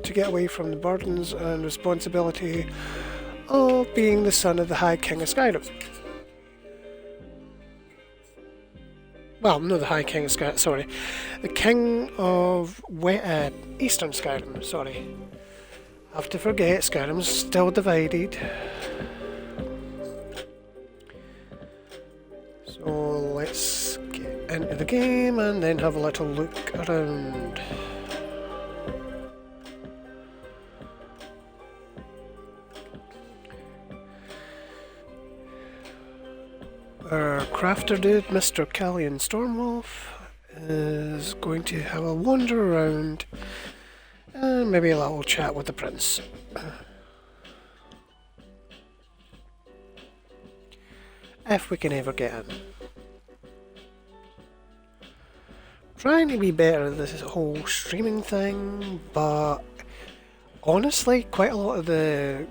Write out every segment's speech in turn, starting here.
to get away from the burdens and responsibility of being the son of the High King of Skyrim. Well, no, the High King of Skyrim, sorry. The King of Eastern Skyrim, sorry. I have to forget, Skyrim's still divided. So let's get into the game and then have a little look around. Our crafter dude, Mr. Callian Stormwolf, is going to have a wander around and maybe a little chat with the prince. If we can ever get in. Trying to be better at this whole streaming thing, but honestly, quite a lot of the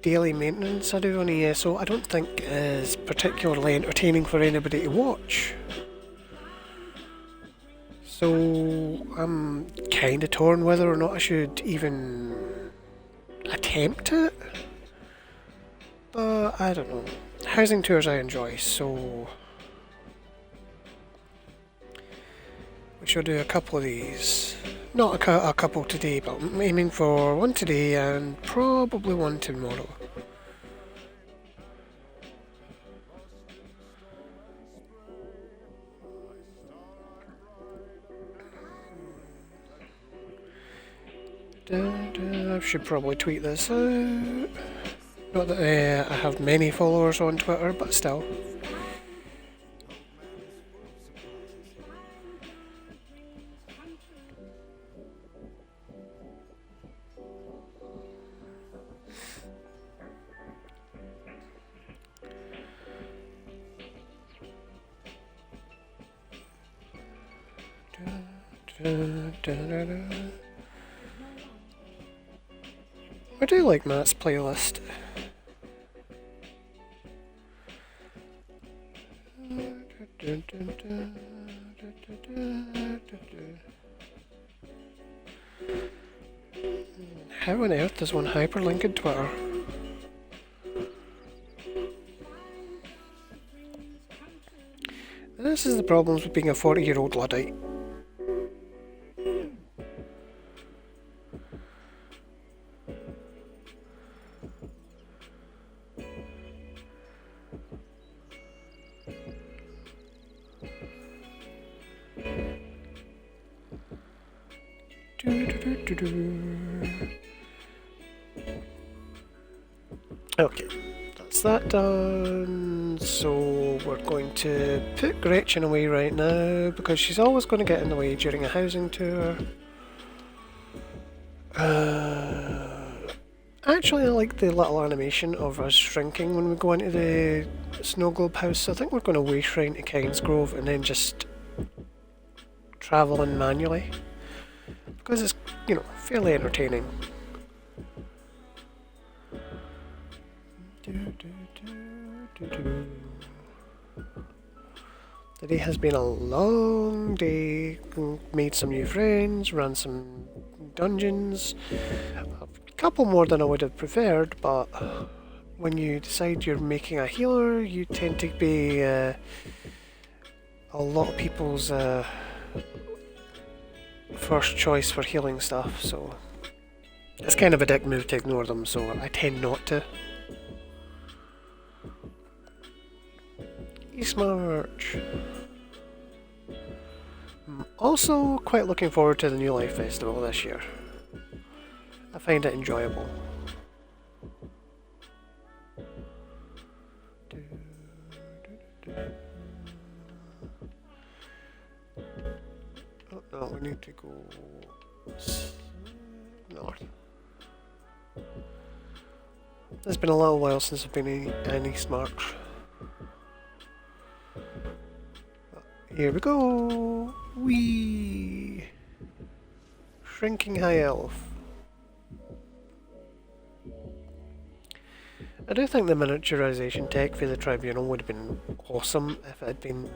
daily maintenance I do on ESO I don't think is particularly entertaining for anybody to watch. So I'm kinda torn whether or not I should even attempt it. But I don't know. Housing tours I enjoy, so we shall do a couple of these. Not a couple today, but I'm aiming for one today and probably one tomorrow. I should probably tweet this out. Not that I have many followers on Twitter, but still. I do like Matt's playlist. How on earth does one hyperlink in Twitter? This is the problems with being a 40-year-old Luddite. Okay, that's that done. So we're going to put Gretchen away right now because she's always going to get in the way during a housing tour. Actually, I like the little animation of us shrinking when we go into the snow globe house. So I think we're going to way shrine to Kynes Grove and then just travel in manually because it's, you know, fairly entertaining. Today has been a long day. Made some new friends, ran some dungeons. A couple more than I would have preferred, but when you decide you're making a healer, you tend to be a lot of people's first choice for healing stuff, so it's kind of a dick move to ignore them, so I tend not to. March. I'm also quite looking forward to the New Life Festival this year. I find it enjoyable. Oh no, we need to go north. It's been a little while since I've been in East March. Here we go! Whee! Shrinking High Elf. I do think the miniaturization tech for the Tribunal would have been awesome if it had been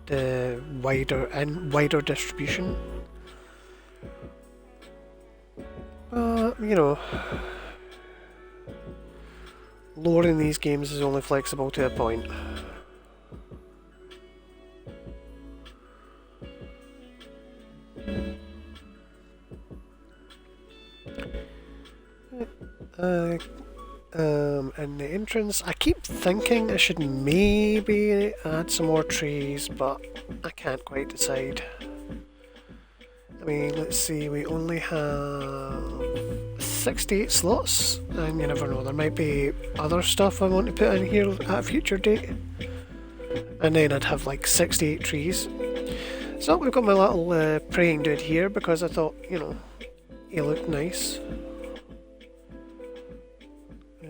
the wider distribution. You know, lore in these games is only flexible to a point. In the entrance, I keep thinking I should maybe add some more trees, but I can't quite decide. I mean, let's see, we only have 68 slots, and you never know, there might be other stuff I want to put in here at a future date. And then I'd have like 68 trees. So we've got my little praying dude here because I thought, you know, he looked nice.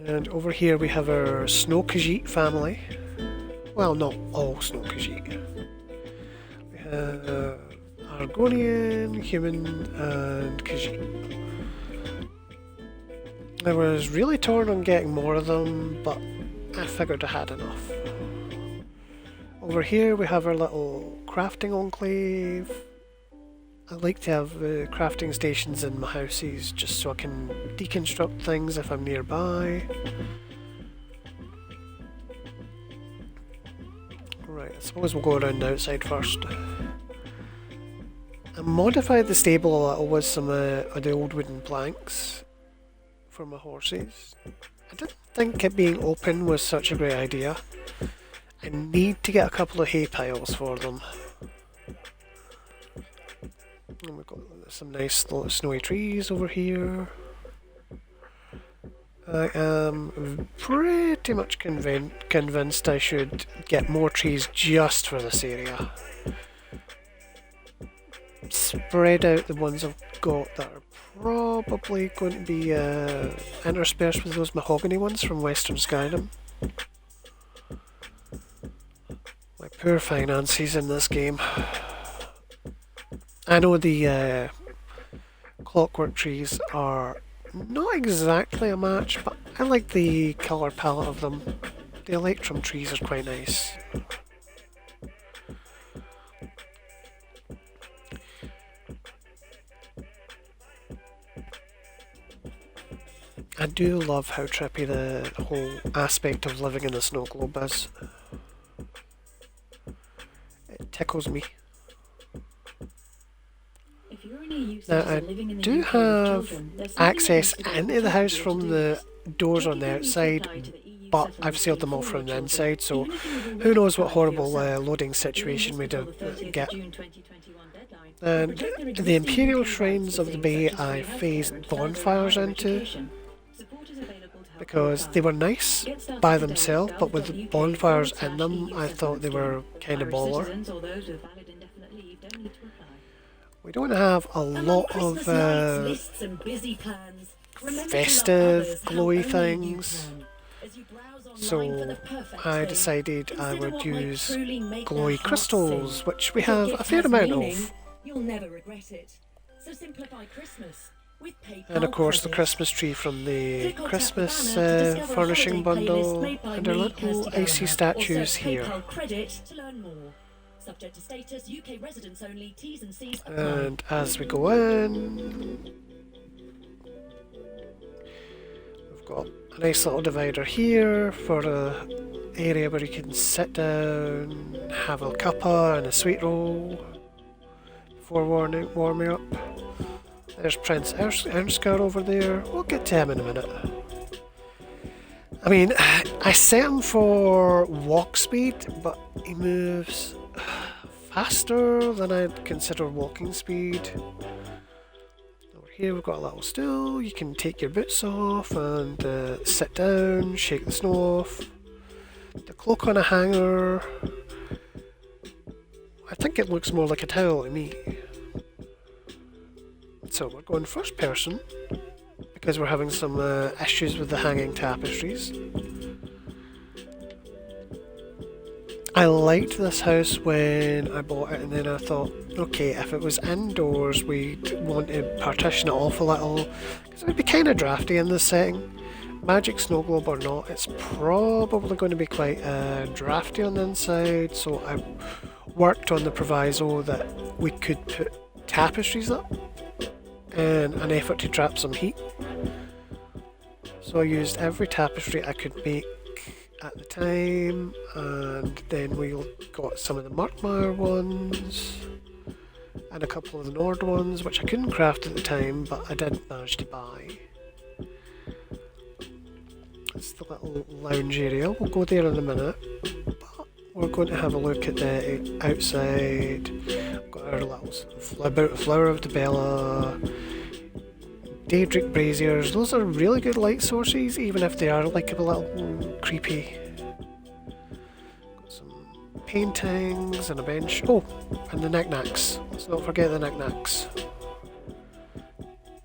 And over here we have our Snow Khajiit family. Well, not all Snow Khajiit. We have Argonian, Human, and Khajiit. I was really torn on getting more of them, but I figured I had enough. Over here we have our little crafting enclave. I like to have crafting stations in my houses just so I can deconstruct things if I'm nearby. Right, I suppose we'll go around the outside first. I modified the stable a little with some of the old wooden planks for my horses. I didn't think it being open was such a great idea. I need to get a couple of hay piles for them. And we've got some nice little snowy trees over here. I am pretty much convinced I should get more trees just for this area. Spread out the ones I've got that are probably going to be interspersed with those mahogany ones from Western Skyrim. My poor finances in this game. I know the clockwork trees are not exactly a match, but I like the colour palette of them. The electrum trees are quite nice. I do love how trippy the whole aspect of living in a snow globe is. It tickles me. Now, I do have access into the house from the doors on the outside, but I've sealed them off from the inside, so who knows what horrible loading situation we'd get. And the Imperial Shrines of the Bay I phased bonfires into, because they were nice by themselves, but with the bonfires in them, I thought they were kind of baller. We don't have a lot of festive, glowy things, so I decided I would use glowy crystals, which we have a fair amount of. And of course the Christmas tree from the Christmas furnishing bundle, and our little icy statues here. Subject to status, UK residents only, T's and C's apply. And as we go in, we've got a nice little divider here for an area where you can sit down, have a cuppa and a sweet roll before warming up. There's Prince Irnskars over there. We'll get to him in a minute. I mean, I set him for walk speed, but he moves faster than I'd consider walking speed. Over here we've got a little stool. You can take your boots off and sit down, shake the snow off. The cloak on a hanger. I think it looks more like a towel to me. So we're going first person because we're having some issues with the hanging tapestries. I liked this house when I bought it, and then I thought, okay, if it was indoors, we'd want to partition it off a little, because it would be kind of drafty in this setting. Magic snow globe or not, it's probably going to be quite drafty on the inside, so I worked on the proviso that we could put tapestries up in an effort to trap some heat. So I used every tapestry I could make at the time, and then we got some of the Murkmire ones and a couple of the Nord ones, which I couldn't craft at the time, but I did manage to buy. It's the little lounge area. We'll go there in a minute, but we're going to have a look at the outside. We've got our little Flower of the Bella, Daedric braziers. Those are really good light sources, even if they are like a little creepy. Got some paintings and a bench. Oh, and the knickknacks. Let's not forget the knickknacks.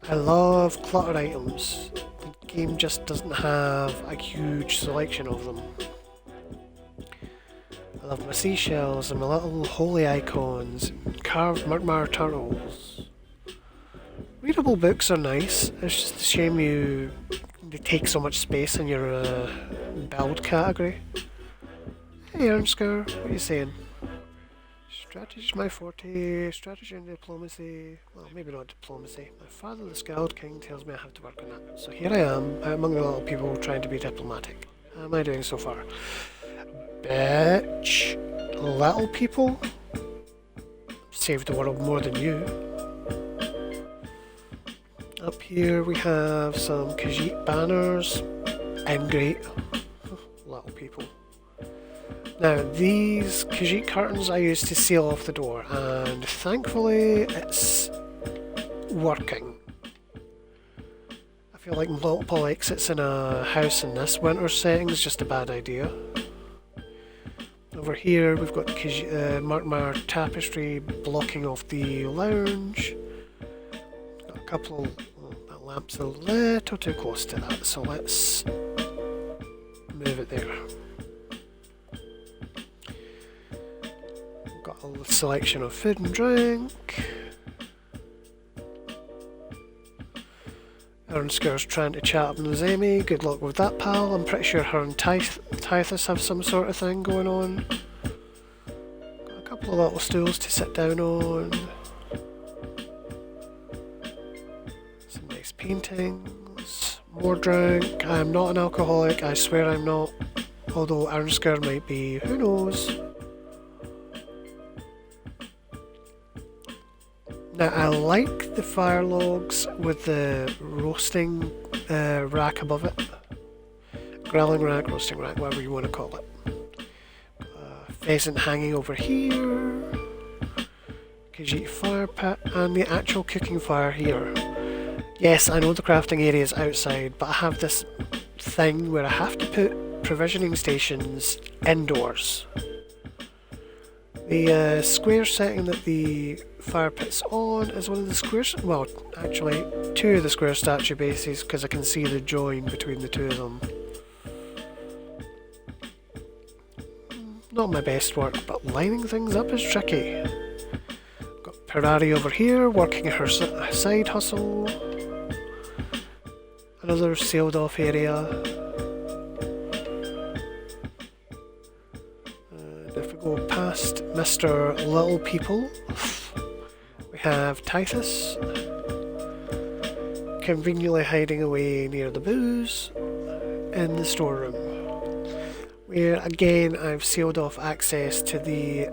I love clutter items. The game just doesn't have a huge selection of them. I love my seashells and my little holy icons, and carved Murkmire turtles. Readable books are nice. It's just a shame they take so much space in your build category. Hey Irnskars, what are you saying? Strategy is my forte, strategy and diplomacy. Well, maybe not diplomacy. My father, the Scald King, tells me I have to work on that. So here I am, out among the little people trying to be diplomatic. How am I doing so far? Bitch! Little people? Saved the world more than you. Up here we have some Khajiit banners, and great. Little people. Now these Khajiit curtains I use to seal off the door, and thankfully it's working. I feel like multiple exits in a house in this winter setting is just a bad idea. Over here we've got Murkmire tapestry blocking off the lounge. Got a couple that lamp's a little too close to that, so let's move it there. Got a selection of food and drink. Irnskars trying to chat up Nozemi. Good luck with that, pal. I'm pretty sure her and Tithus have some sort of thing going on. Got a couple of little stools to sit down on. Some nice paintings. More drink. I am not an alcoholic. I swear I'm not. Although Irnskars might be. Who knows? Now I like the fire logs with the roasting rack above it. Grilling rack, roasting rack, whatever you want to call it. Pheasant hanging over here. Khajiit fire pit and the actual cooking fire here. Yes, I know the crafting area is outside, but I have this thing where I have to put provisioning stations indoors. The square setting that the fire pit's on is one of the squares, well actually two of the square statue bases, because I can see the join between the two of them. Not my best work, but lining things up is tricky. Got Pirari over here working her side hustle. Another sealed off area. If we go past Mr. Little People, we have Tithus conveniently hiding away near the booze in the storeroom, where again I've sealed off access to the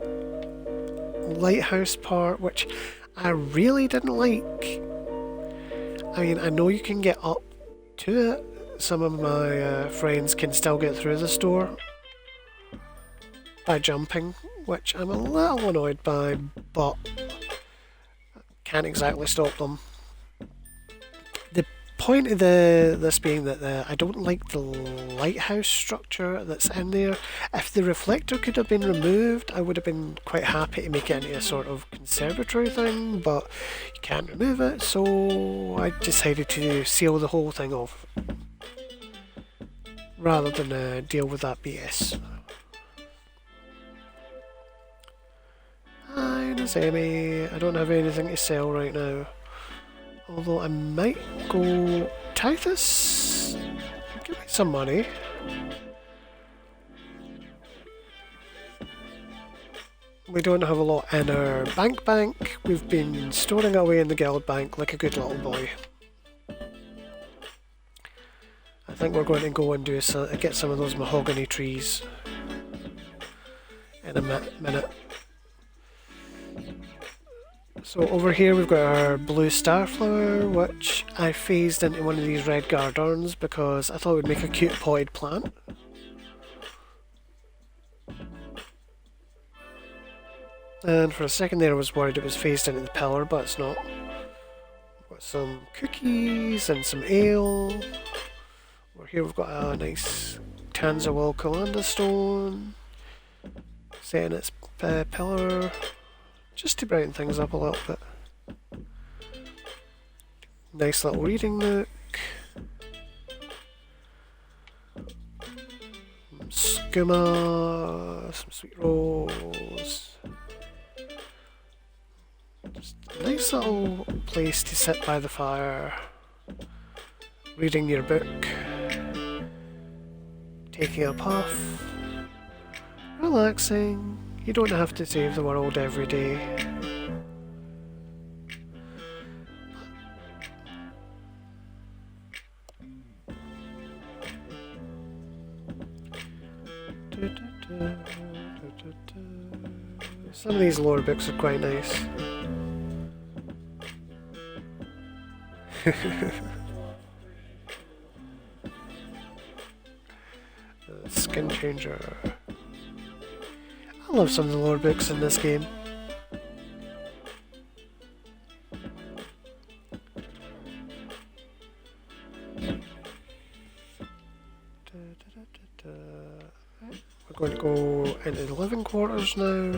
lighthouse part, which I really didn't like. I mean, I know you can get up to it. Some of my friends can still get through the store by jumping, which I'm a little annoyed by, but can't exactly stop them. The point of this being that I don't like the lighthouse structure that's in there. If the reflector could have been removed, I would have been quite happy to make it into a sort of conservatory thing, but you can't remove it, so I decided to seal the whole thing off rather than deal with that BS. Hi, Nozemi. I don't have anything to sell right now. Although I might go... Tithus? Give me some money. We don't have a lot in our bank. We've been storing away in the guild bank like a good little boy. I think we're going to go and get some of those mahogany trees in a minute. So over here we've got our blue starflower, which I phased into one of these red gardens because I thought it would make a cute potted plant. And for a second there I was worried it was phased into the pillar, but it's not. Got some cookies and some ale. Over here we've got a nice Tanzawil Kalanda stone set in its pillar, just to brighten things up a little bit. Nice little reading nook. Some skooma, some sweet rolls. Just a nice little place to sit by the fire, reading your book, taking a puff, relaxing. You don't have to save the world every day. Some of these lore books are quite nice. Skin changer. I love some of the lore books in this game. We're going to go into the living quarters now.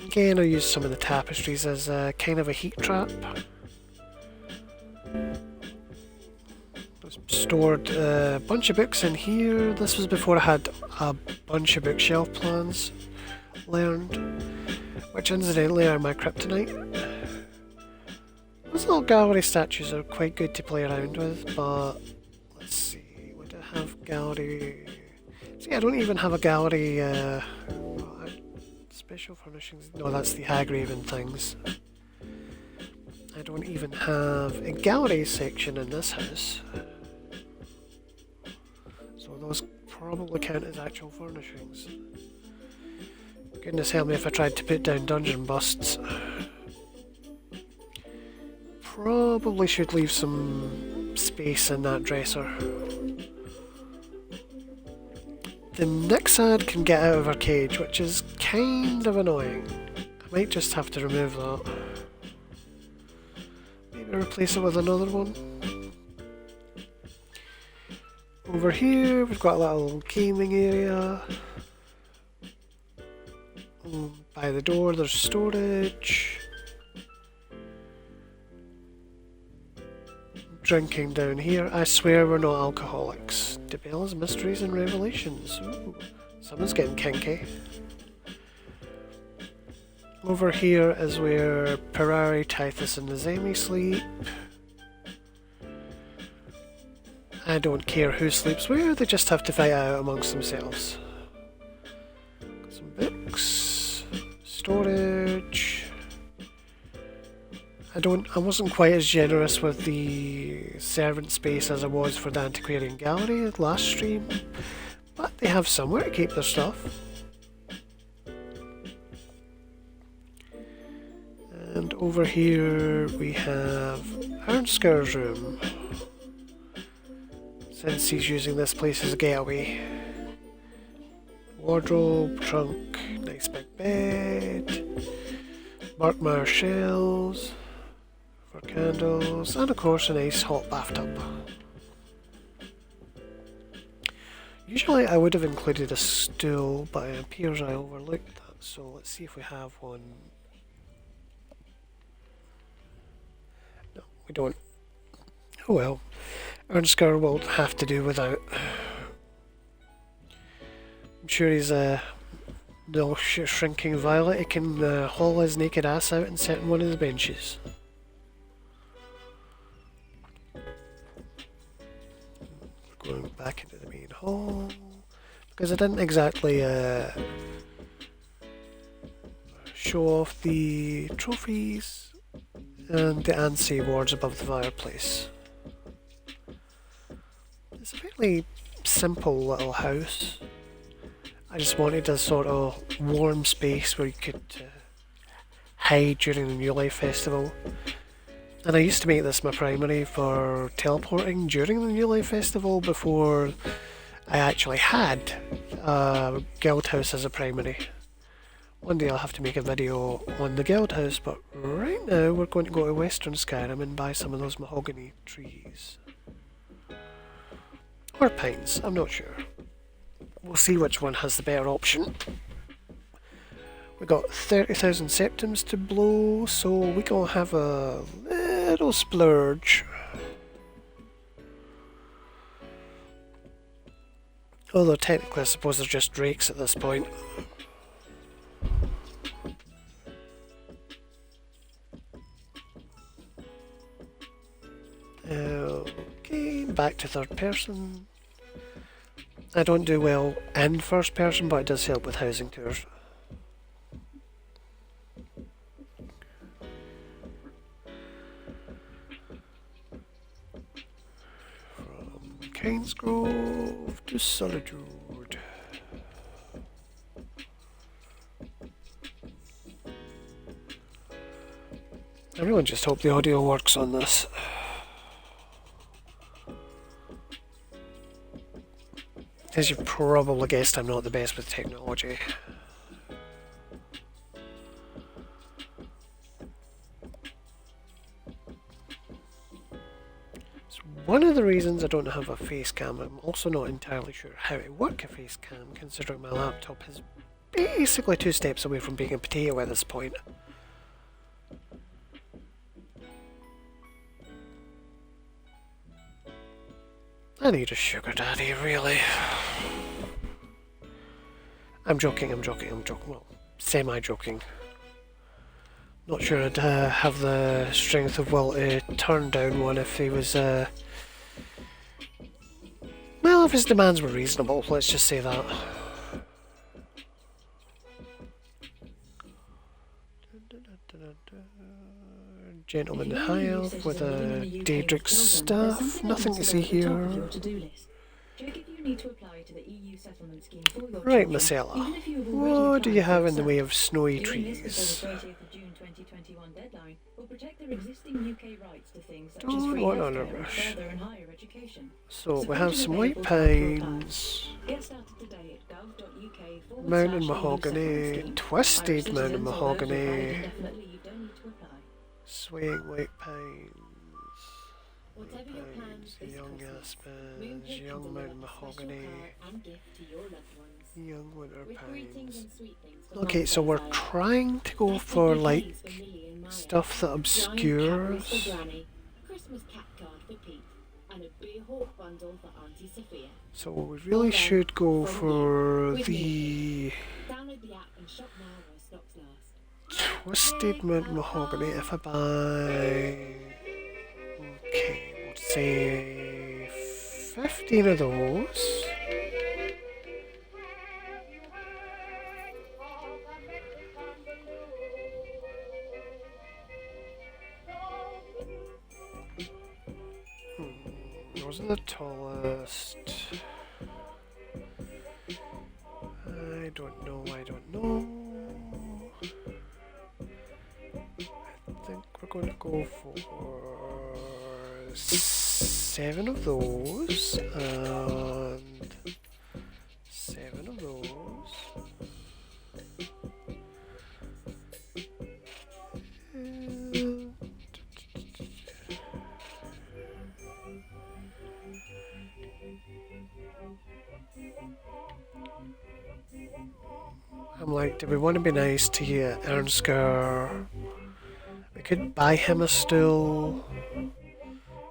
Again, I use some of the tapestries as a kind of a heat trap. Stored a bunch of books in here. This was before I had a bunch of bookshelf plans learned, which incidentally are my kryptonite. Those little gallery statues are quite good to play around with, but let's see, what do I have? Gallery. See, I don't even have a gallery. Special furnishings. No, that's the Hagraven things. I don't even have a gallery section in this house. So those probably count as actual furnishings. Goodness help me if I tried to put down dungeon busts. Probably should leave some space in that dresser. The Nixad can get out of her cage, which is kind of annoying. I might just have to remove that. Maybe replace it with another one. Over here we've got a little gaming area. By the door there's storage. Drinking down here. I swear we're not alcoholics. Debella's Mysteries and Revelations. Ooh, someone's getting kinky. Over here is where Parari, Tithus and Nazemi sleep. I don't care who sleeps where, they just have to fight out amongst themselves. Got some books, storage. I wasn't quite as generous with the servant space as I was for the Antiquarian Gallery last stream, but they have somewhere to keep their stuff. And over here we have Irnskars' room, since he's using this place as a getaway. Wardrobe, trunk, nice big bed, Markmire shelves for candles, and of course a nice hot bathtub. Usually I would have included a stool, but it appears I overlooked that, so let's see if we have one. No, we don't. Oh well, Irnskar will have to do without. I'm sure he's a little shrinking violet. He can haul his naked ass out and sit on one of the benches. Going back into the main hall. because I didn't exactly show off the trophies and the ANSI awards above the fireplace. It's a fairly simple little house. I just wanted a sort of warm space where you could hide during the New Life Festival. And I used to make this my primary for teleporting during the New Life Festival before I actually had a guild house as a primary. One day I'll have to make a video on the guild house, but right now we're going to go to Western Skyrim and buy some of those mahogany trees. Or pines, I'm not sure. We'll see which one has the better option. We got 30,000 septims to blow, so we gonna have a little splurge. Although technically I suppose they're just drakes at this point. Okay, back to third person. I don't do well in first person, but it does help with housing tours. From Irnskars to Solitude. I really just hope the audio works on this. As you've probably guessed, I'm not the best with technology. It's one of the reasons I don't have a face cam. I'm also not entirely sure how to work a face cam, considering my laptop is basically 2 steps away from being a potato at this point. I need a sugar daddy, really. I'm joking. Well, semi-joking. Not sure I'd have the strength of will to turn down one if he was, well, if his demands were reasonable, let's just say that. Gentleman high elf with a Daedric staff. Nothing to see here. Right, Marcella. What do you have in the way of snowy trees? Don't want on a rush. So we have some white pines, mountain mahogany, twisted mountain mahogany, swaying white pines, young aspens, young mountain mahogany, young winter pines. Okay, so we're trying to go for like stuff that obscures. So we really should go for the twisted mountain mahogany. If I buy, okay, we'll say 15 of those. Those are the tallest. I don't know. I think we're going to go for 7 of those and 7 of those. I'm like, do we want to be nice to Irnskars? We could buy him a stool.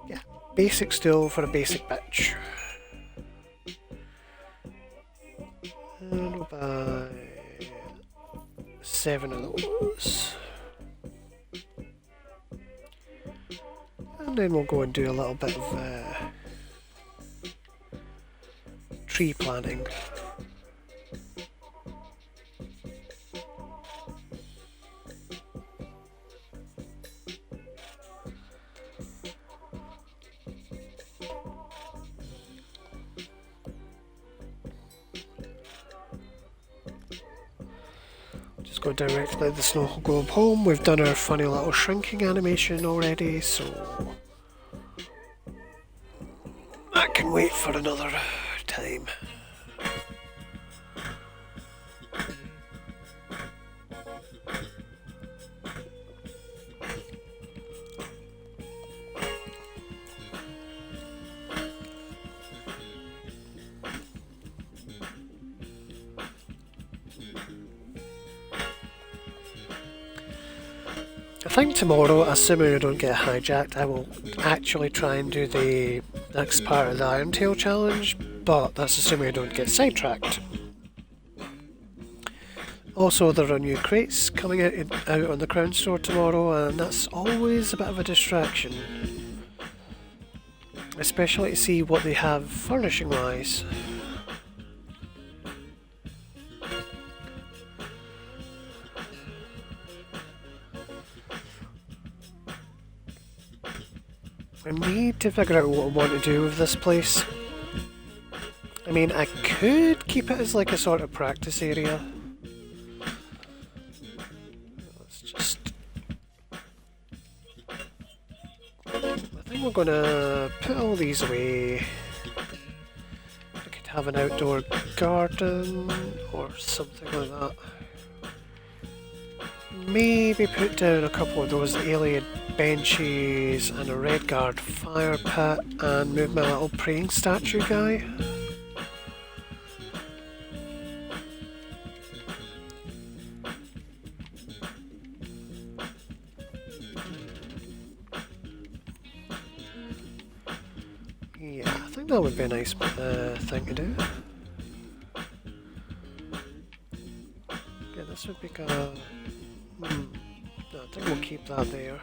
Yeah, basic stool for a basic bitch. And we'll buy 7 of those. And then we'll go and do a little bit of tree planting. go directly to the snow globe home. We've done our funny little shrinking animation already, so that can wait for another time. I think tomorrow, assuming I don't get hijacked, I will actually try and do the next part of the Iron Tail challenge, but that's assuming I don't get sidetracked. Also, there are new crates coming out on the Crown Store tomorrow, and that's always a bit of a distraction. Especially to see what they have furnishing-wise. I need to figure out what I want to do with this place. I mean, I could keep it as like a sort of practice area. Let's just... I think we're gonna put all these away. I could have an outdoor garden or something like that. Maybe put down a couple of those alien benches and a red guard fire pit and move my little praying statue guy. Yeah, I think that would be a nice thing to do. Yeah, this would be kind of... no, I think we'll keep that there.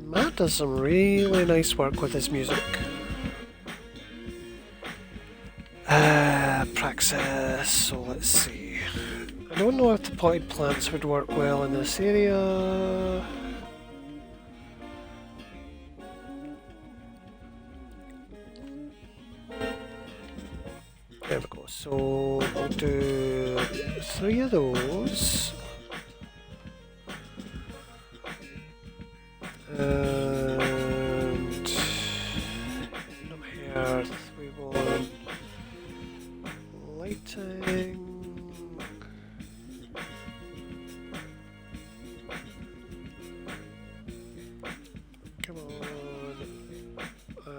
Matt does some really nice work with his music. Praxis, so let's see. I don't know if the potted plants would work well in this area. There we go, so we'll do 3 of those. And up here we want lighting. Come on.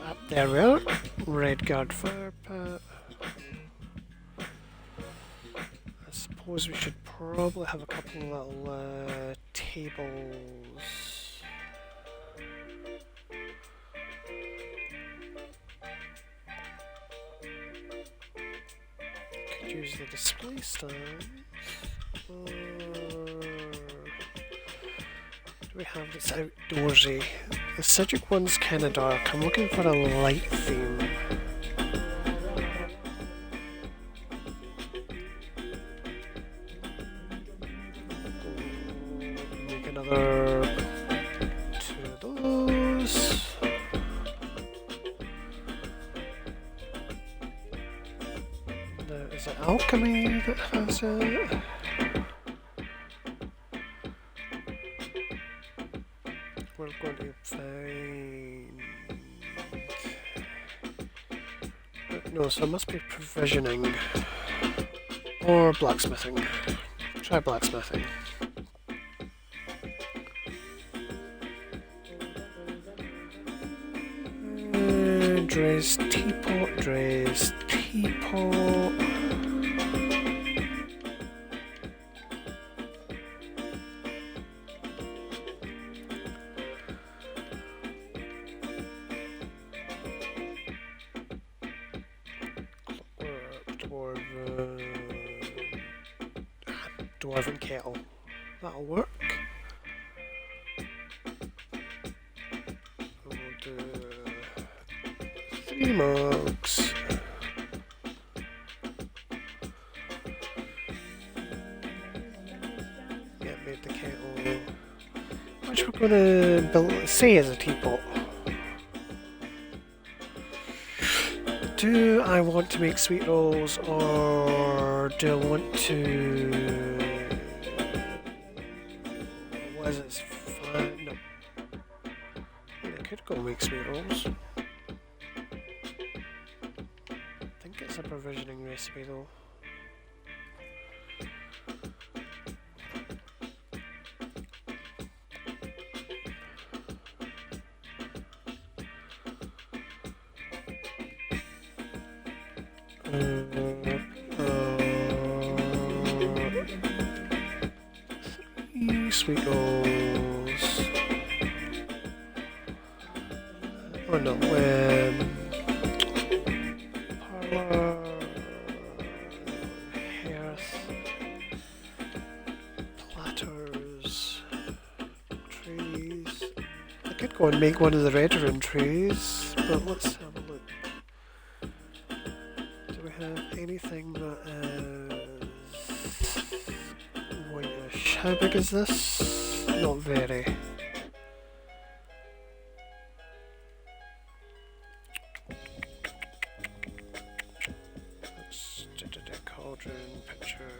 Up there we are. Red guard fire pit. I suppose we should probably have a couple of little tables. Could use the display stand. Or do we have this outdoorsy? The Cedric one's kinda dark. I'm looking for a light theme. Make another 2 of those. Is it alchemy that has it? We're going to find... No, so it must be provisioning. Or blacksmithing. Try blacksmithing. Dre's teapot, Dre's teapot. Dwarven kettle. That'll work. We'll do 3 mugs. Yeah, made the kettle. much we're gonna build, say as a teapot. Do I want to make sweet rolls, or do I want to... What is it? No. I could go make sweet rolls. I think it's a provisioning recipe though. Sweet rolls. Oh no, parlour, hearth, platters, trays. I could go and make one of the red room trays, but let's have a look. Do we have anything that is whitish? How big is this? Not very. Cauldron picture.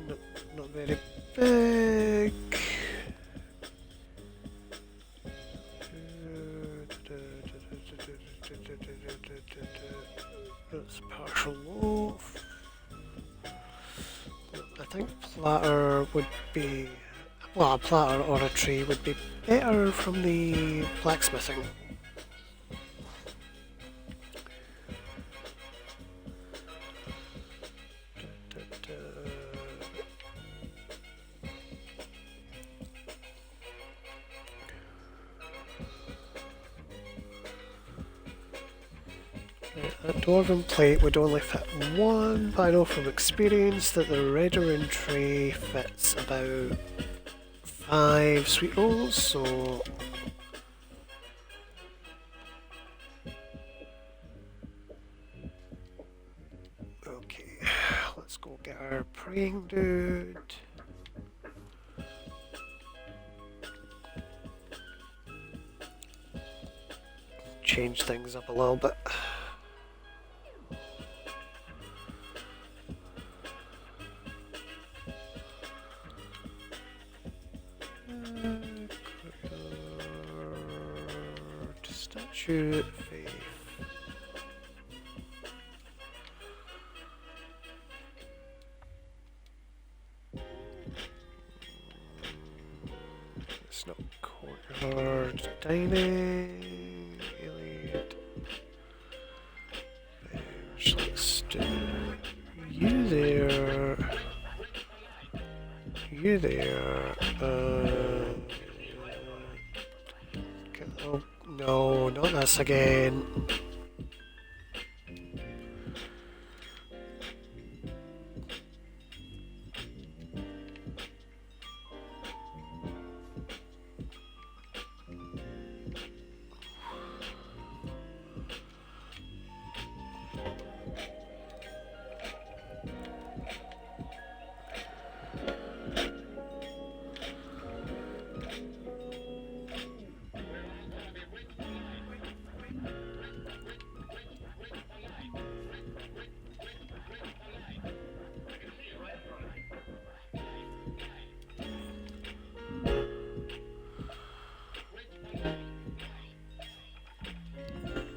No, not very big. That's partial loaf. I think platter would be, well, a platter or a tray would be better from the blacksmithing. A dwarven plate would only fit one, but I know from experience that the red rune tray fits about 5 sweet rolls, so... Okay, let's go get our praying dude. Change things up a little bit. Statue faith. It's not courtyard dining. Alien. Bench. Let's do you there. You there. Oh, no, not this again.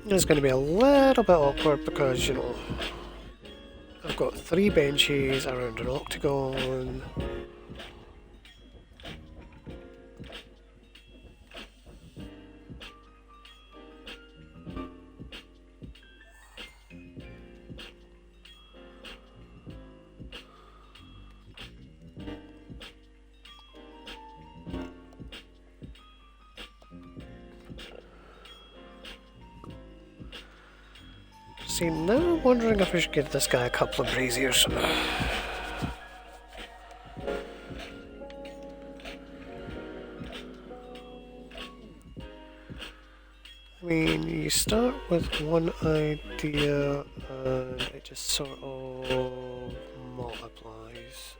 It's going to be a little bit awkward because, you know, I've got 3 benches around an octagon. See, now I'm wondering if we should give this guy a couple of braziers. I mean, you start with one idea and it just sort of multiplies.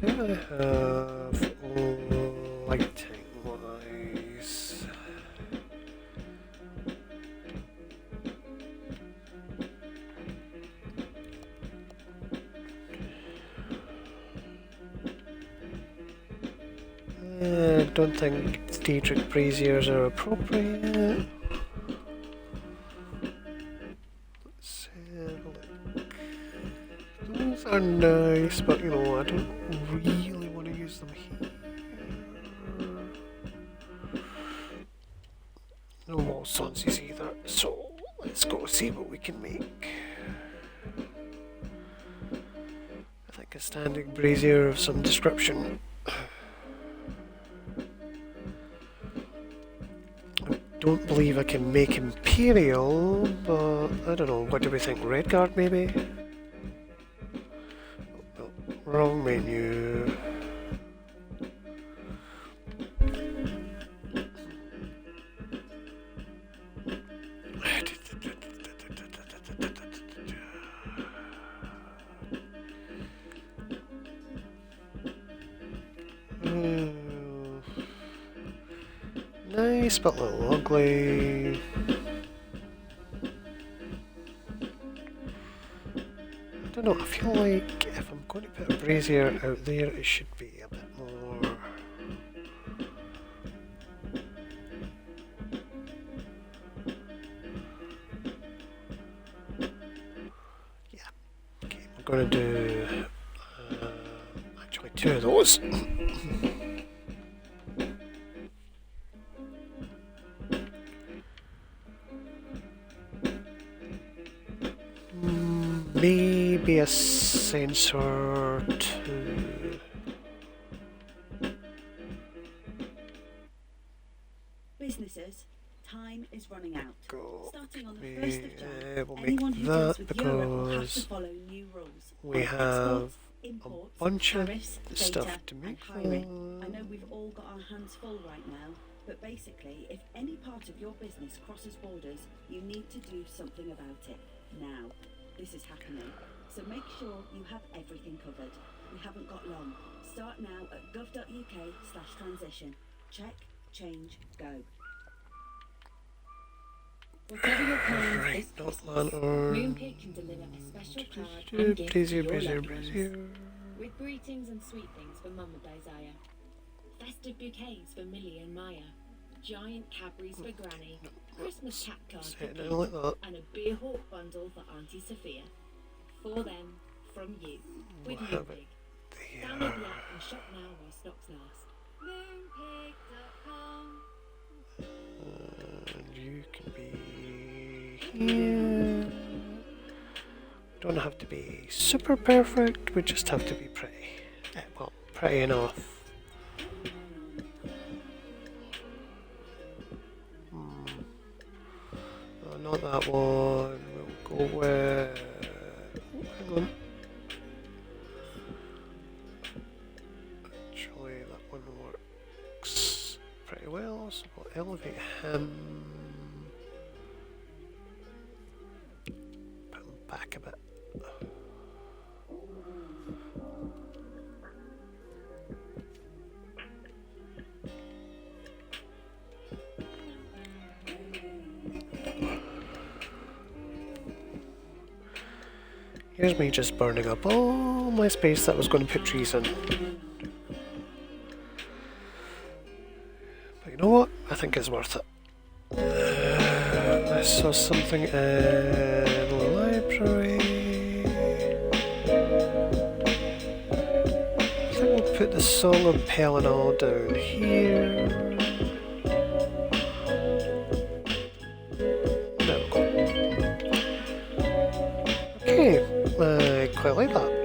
Do I have lighting wise? I don't think Diedrich braziers are appropriate. Let's have a look. Those are nice, but you know, I don't really want to use them here. No wall sconces either, so let's go see what we can make. I think a standing brazier of some description. I don't believe I can make Imperial, but I don't know, what do we think? Redguard maybe? Oh, wrong menu. Nice, but a little ugly. I don't know, I feel like if I'm going to put a brazier out there, it should be a bit more... Yeah, okay, I'm going to do actually two of those. Maybe a sensor to... Businesses, time is running out. Starting on the We 1st of Jan, will anyone make who that deals with Europe will have to because follow new rules. we on have exports, imports, a bunch of tariffs, stuff data, to and make. hiring. I know we've all got our hands full right now, but basically, if any part of your business crosses borders, you need to do something about it now. This is happening, so make sure you have everything covered. We haven't got long. Start now at gov.uk/transition. Check, change, go. Whatever your plans Right, this not Christmas, lantern. Moonpig can deliver a special card and gift to Brazier, your brazier, loved ones. brazier. With greetings and sweet things for Mum and Isaiah. Festive bouquets for Millie and Maya. Giant Cadbury's for Granny. Christmas cat cards for Set it Pete. down like that. And a Beer Hawk bundle for Auntie Sophia. For them, from you. With We'll have Moonpig. it Download there. the app and shop now while stocks last. Moonpig.com. And you can be here. Don't have to be super perfect, we just have to be pretty. Well, pretty enough. Not that one. We'll go with... hang on. Actually, that one works pretty well, so we'll elevate him. Put him back a bit. Here's me just burning up all my space that was going to put trees in. But you know what? I think it's worth it. I saw something in the library. I put the Song of Pelennor down here. There we go. Okay, I quite like that.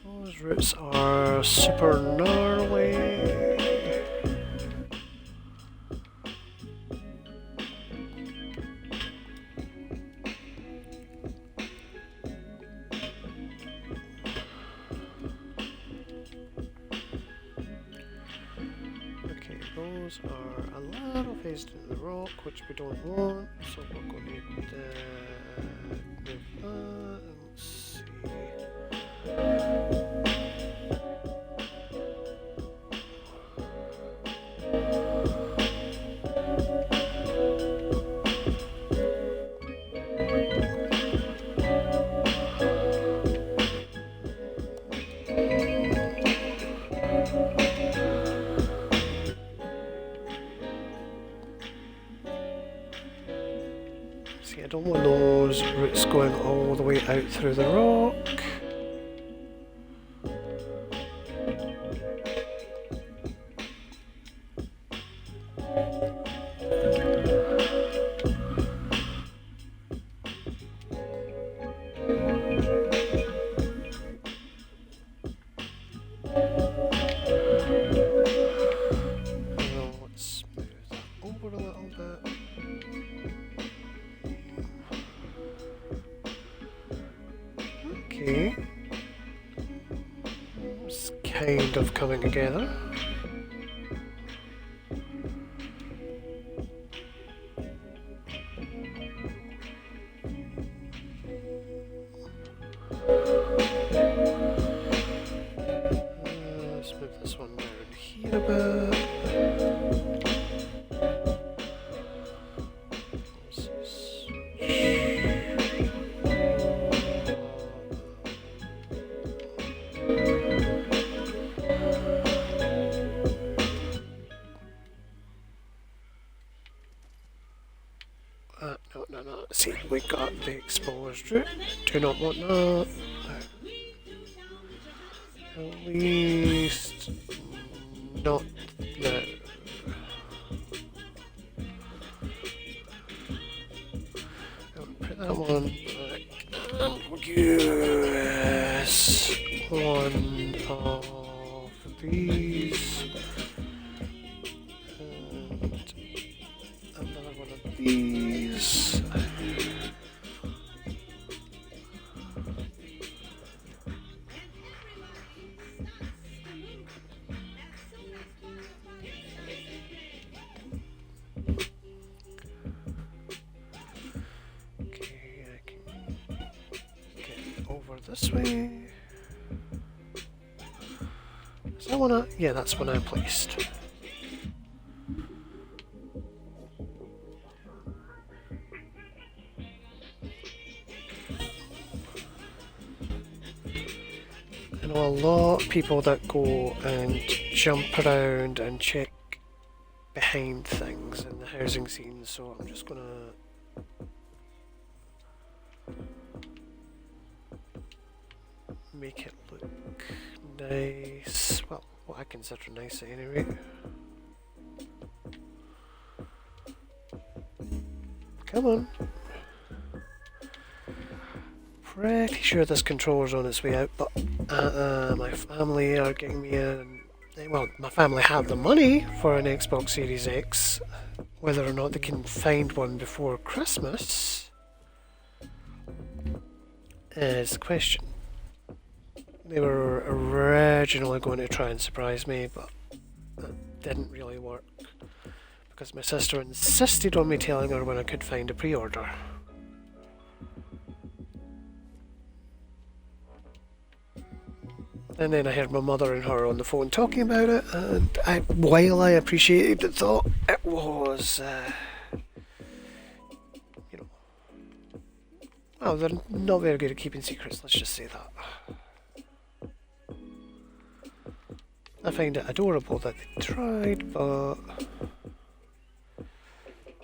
Those roots are super gnarly. Okay, those are a little phased into the rock, which we don't want, so we're going to move that and let's see. See, I don't want those roots going all the way out through the rock. Now let's move that over a little bit. Okay. It's kind of coming together. Let's move this one down here a bit. No. See, we got the exposed root. Do not want that. At least not now. Put that one back. Use one of these. And another one of these. This way. Is that one yeah, that's one I placed. I know a lot of people that go and jump around and check behind things in the housing scene, so I'm just gonna make it look nice. Well, what I consider nice at any rate. Come on. Pretty sure this controller's on its way out, but my family are getting me in. Well, my family have the money for an Xbox Series X. Whether or not they can find one before Christmas is the question. They were originally going to try and surprise me, but that didn't really work because my sister insisted on me telling her when I could find a pre-order. And then I heard my mother and her on the phone talking about it, and while I appreciated the thought, it was Well, they're not very good at keeping secrets, let's just say that. I find it adorable that they tried, but...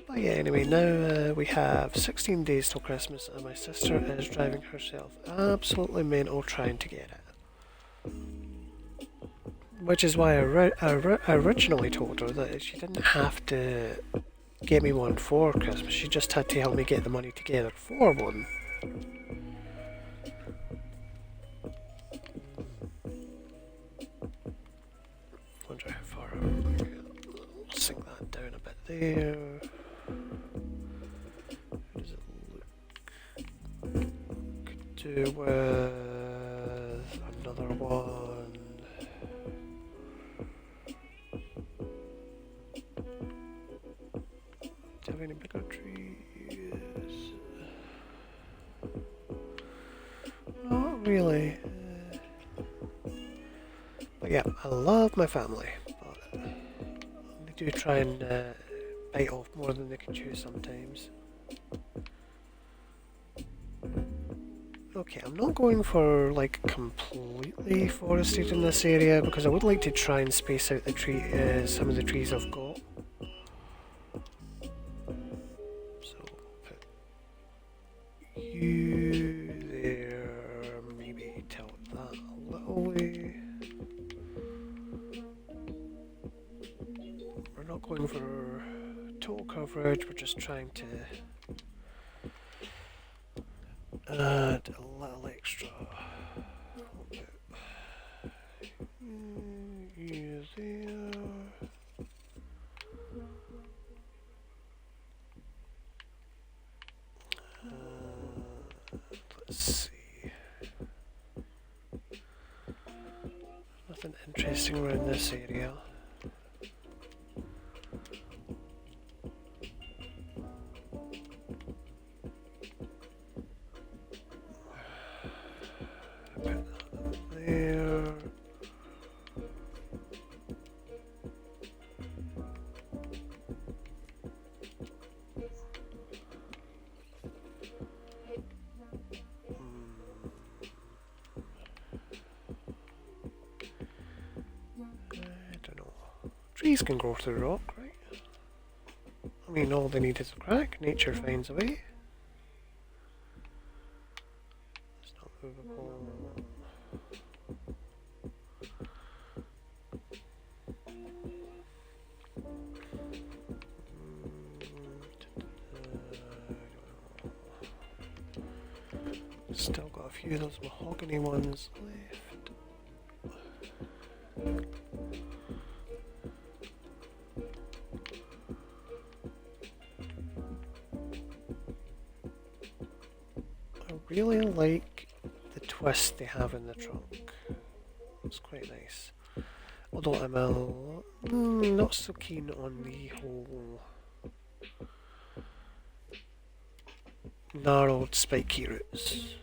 But yeah, anyway, now we have 16 days till Christmas and my sister is driving herself absolutely mental trying to get it. Which is why I originally told her that she didn't have to get me one for Christmas, she just had to help me get the money together for one. Wonder how far I'll sink that down a bit there. How does it look? Could do with another one. Do you have any bigger trees? Not really. But yeah, I love my family, but they do try and bite off more than they can chew sometimes. Okay, I'm not going for like completely forested in this area because I would like to try and space out the tree, some of the trees I've got. So put you there, maybe tilt that a little way. We're not going for total coverage, we're just trying to add a little extra. You there. Let's see. Nothing interesting around this area. There. I don't know. Trees can grow through rock, right? I mean, all they need is a crack. Nature finds a way. It's not movable. Still got a few of those mahogany ones left. I really like the twist they have in the trunk. It's quite nice. Although I'm not so keen on the whole narrowed spiky roots.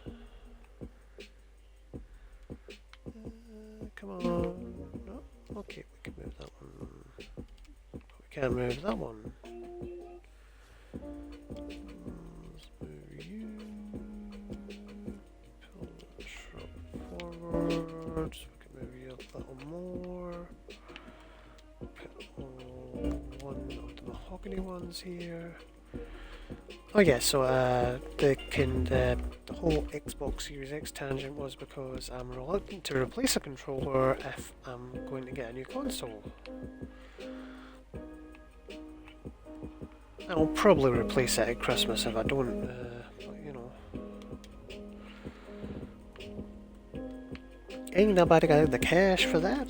Come on. No? Okay, we can move that one. But we can't move that one. Let's move you. Pull the shrub forward. So we can move you a little more. Put one of the mahogany ones here. Oh yeah, so the whole Xbox Series X tangent was because I'm reluctant to replace a controller if I'm going to get a new console. I'll probably replace it at Christmas if I don't, but you know. Ain't nobody got the cash for that.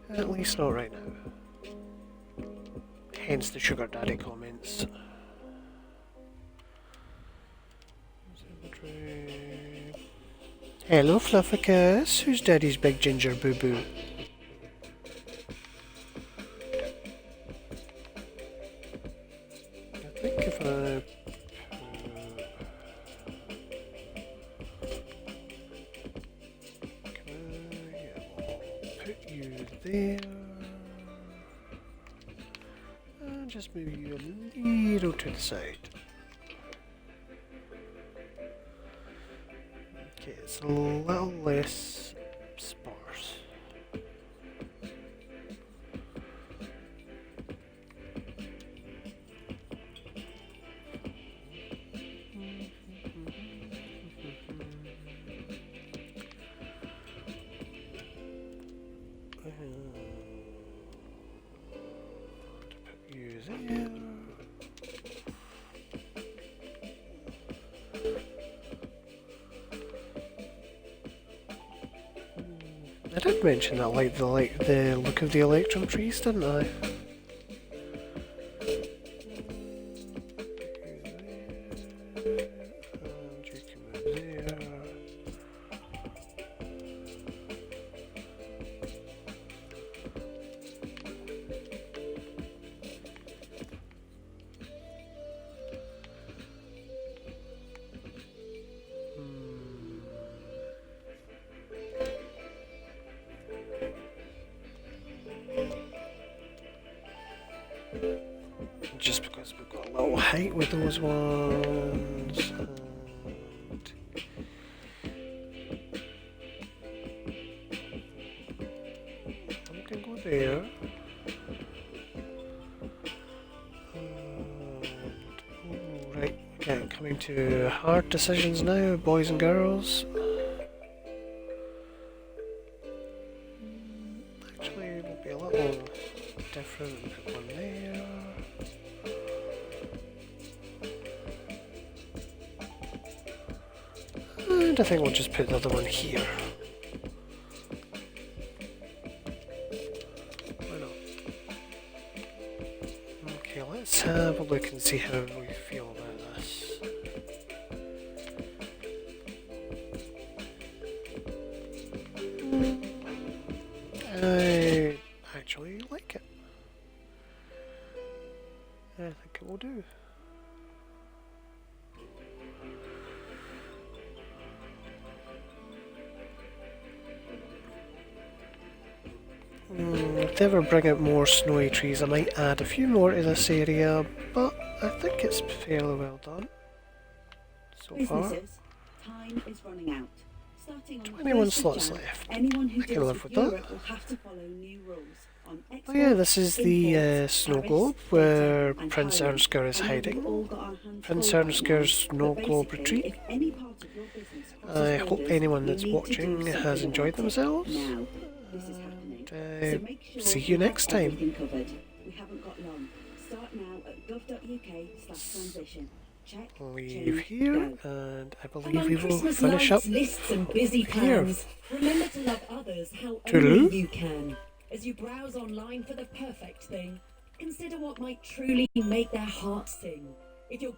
At least not right now. Hence the sugar daddy comments. Hello Flufficus, who's daddy's big ginger boo boo? I think if I put you there. just move you a little to the side. Okay, it's a little less sparse. I did mention that I like the look of the electrum trees, didn't I? And you can move there. Just because we've got a little height with those ones. And we can go there. And, oh, right, okay, coming to hard decisions now, boys and girls. Actually, we'll be a little different. Put one there. And I think we'll just put the other one here. Why not? Okay, let's have a look and see how we feel about this. I actually like it. I think it will do. If they ever bring out more snowy trees, I might add a few more to this area, but I think it's fairly well done so far. Businesses, time is running out. Starting on 21 the 1st of slots Jan, left. anyone who I can deals live with with that. Europe will have to follow new rules on Oh export, yeah, this is the imports, snow tariffs, globe data, where and Prince hiring. Irnskar is I know we've hiding. all got our hands Prince full right now, Irnskar's snow but globe basically, retreat. if any part of your business crosses I hope borders, anyone you that's need to do watching has something enjoyed about it themselves. now. This is happening. And So make sure see you next have time. everything covered. We haven't got long. Start now at gov.uk/transition. Check, Leave change, here, go. and I believe Among we will Christmas finish up lights, lists and busy here. plans, remember to love others how Toodaloo. only you can. As you browse online for the perfect thing, consider what might truly make their heart sing. If you're